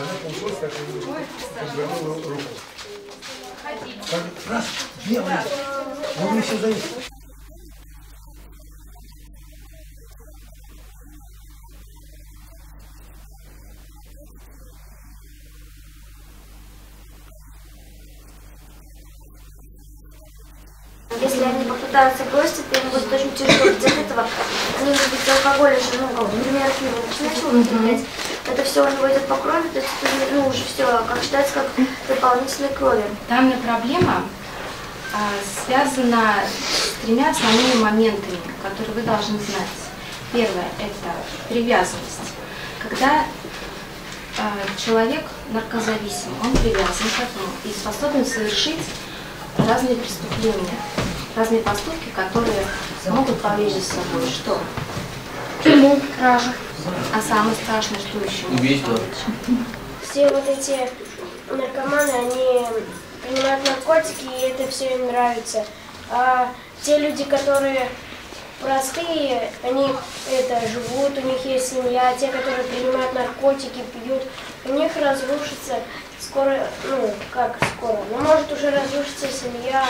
Она получилась, как развернула руку. Как раз, белый. Он мне все зависит. Если они попытаются бросить, то им будет очень тяжело. Из-за этого они любят алкоголь уже, например, пиво начинать употреблять. Это все у него идет по крови, то есть уже все, как считается, как дополнительной крови. Данная проблема связана с тремя основными моментами, которые вы должны знать. Первое – это привязанность. Когда человек наркозависим, он привязан к этому и способен совершить разные преступления, разные поступки, которые могут повлечь за собой что? Тюрьму, кража. А самое страшное, что еще? Убийство. Все вот эти наркоманы, они принимают наркотики, и это все им нравится. А те люди, которые простые, они живут, у них есть семья, те, которые принимают наркотики, пьют, у них разрушится скоро, как скоро, но может уже разрушиться семья.